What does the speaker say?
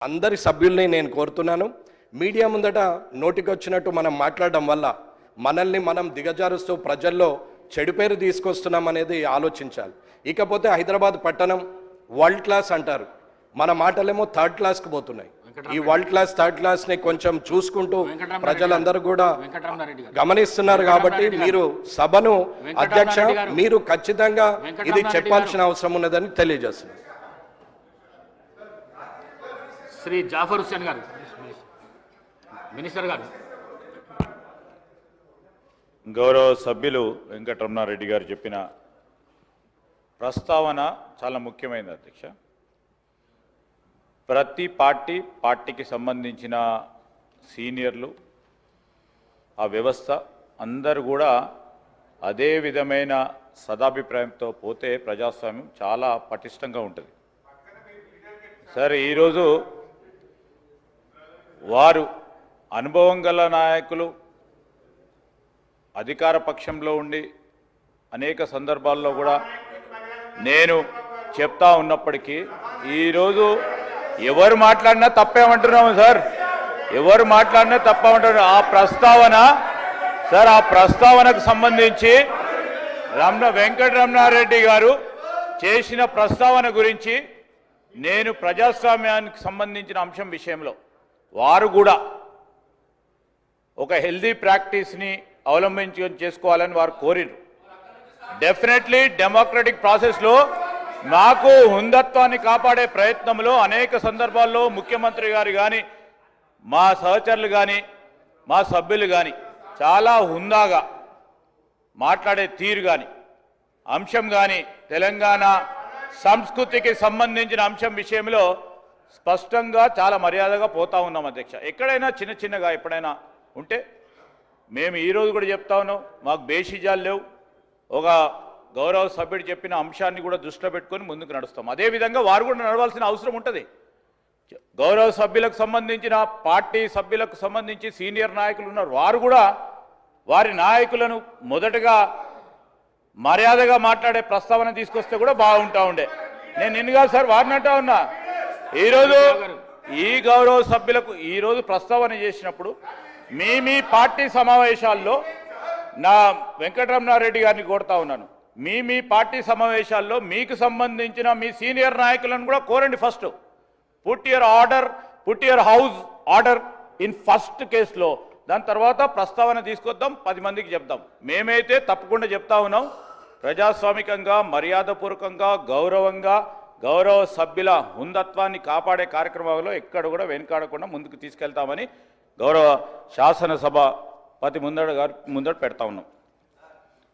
అందరి సభ్యుల్ని నేను కోరుతున్నాను, మీడియా ముందట నోటికొచ్చినట్టు మనం మాట్లాడడం వల్ల మనల్ని మనం దిగజారుస్తూ ప్రజల్లో చెడు పేరు తీసుకొస్తున్నాం అనేది ఆలోచించాలి. ఇకపోతే హైదరాబాద్ పట్టణం వరల్డ్ క్లాస్ అంటారు, మన మాటలేమో థర్డ్ క్లాస్కి పోతున్నాయి. ఈ వరల్డ్ క్లాస్ థర్డ్ క్లాస్ని కొంచెం చూసుకుంటూ ప్రజలందరూ కూడా గమనిస్తున్నారు. కాబట్టి మీరు సభను అధ్యక్ష మీరు ఖచ్చితంగా ఇది చెప్పాల్సిన అవసరం ఉన్నదని తెలియజేస్తున్నారు. శ్రీ జాఫర్ హుస్సేన్ గారు, మినిస్టర్ గారు. గౌరవ సభ్యులు వెంకటరమణారెడ్డి గారు చెప్పిన ప్రస్తావన చాలా ముఖ్యమైనది అధ్యక్ష. ప్రతి పార్టీకి సంబంధించిన సీనియర్లు, ఆ వ్యవస్థ అందరూ కూడా అదే విధమైన సదాభిప్రాయంతో పోతే ప్రజాస్వామ్యం చాలా పటిష్టంగా ఉంటుంది. సరే, ఈరోజు వారు అనుభవం గల నాయకులు అధికార పక్షంలో ఉండి అనేక సందర్భాల్లో కూడా నేను చెప్తా ఉన్నప్పటికీ ఈరోజు ఎవరు మాట్లాడినా తప్పేమంటున్నాము సార్, ఎవరు మాట్లాడినా తప్పేమంటున్నారు. ఆ ప్రస్తావన సార్, ఆ ప్రస్తావనకు సంబంధించి వెంకటరమణారెడ్డి గారు చేసిన ప్రస్తావన గురించి నేను ప్రజాస్వామ్యానికి సంబంధించిన అంశం విషయంలో వారు కూడా ఒక హెల్దీ ప్రాక్టీస్ని చేసుకోవాలని వారు కోరిరు. డెఫినెట్లీ డెమోక్రటిక్ ప్రాసెస్లో మాకు హుందత్వాన్ని కాపాడే ప్రయత్నంలో అనేక సందర్భాల్లో ముఖ్యమంత్రి గారు కానీ, మా సహచరులు కానీ, మా సభ్యులు కానీ చాలా హుందాగా మాట్లాడే తీరు కానీ, అంశం కానీ, తెలంగాణ సంస్కృతికి సంబంధించిన అంశం విషయంలో స్పష్టంగా చాలా మర్యాదగా పోతా ఉన్నాం అధ్యక్ష. ఎక్కడైనా చిన్నగా ఎప్పుడైనా ఉంటే మేము ఈరోజు కూడా చెప్తా ఉన్నాం, మాకు బేషిజాలు లేవు. ఒక గౌరవ సభ్యుడు చెప్పిన అంశాన్ని కూడా దృష్టిలో పెట్టుకొని ముందుకు నడుస్తాం. అదేవిధంగా వారు కూడా నడవాల్సిన అవసరం ఉంటుంది. గౌరవ సభ్యులకు సంబంధించిన పార్టీ సభ్యులకు సంబంధించి సీనియర్ నాయకులు ఉన్నారు, వారు కూడా వారి నాయకులను మొదటగా మర్యాదగా మాట్లాడే ప్రస్తావన తీసుకొస్తే కూడా బాగుంటా ఉండే. నేను నిన్నగా సార్ వారిని అంటా ఉన్నా, ఈరోజు ఈ గౌరవ సభ్యులకు ఈరోజు ప్రస్తావన చేసినప్పుడు మీ పార్టీ సమావేశాల్లో నా వెంకటరమణారెడ్డి గారిని కోరుతా ఉన్నాను, మీ పార్టీ సమావేశాల్లో మీకు సంబంధించిన మీ సీనియర్ నాయకులను కూడా కోరండి. First put your house order in first కేసులో, దాని తర్వాత ప్రస్తావన తీసుకొద్దాం, 10 మందికి చెప్దాం. మేమైతే తప్పకుండా చెప్తా ఉన్నాం, ప్రజాస్వామికంగా మర్యాదపూర్వకంగా గౌరవంగా గౌరవ సభ్యుల హుందత్వాన్ని కాపాడే కార్యక్రమంలో ఎక్కడ కూడా వెనుకాడకుండా ముందుకు తీసుకెళ్తామని గౌరవ శాసనసభ ముందట పెడతా ఉన్నాం.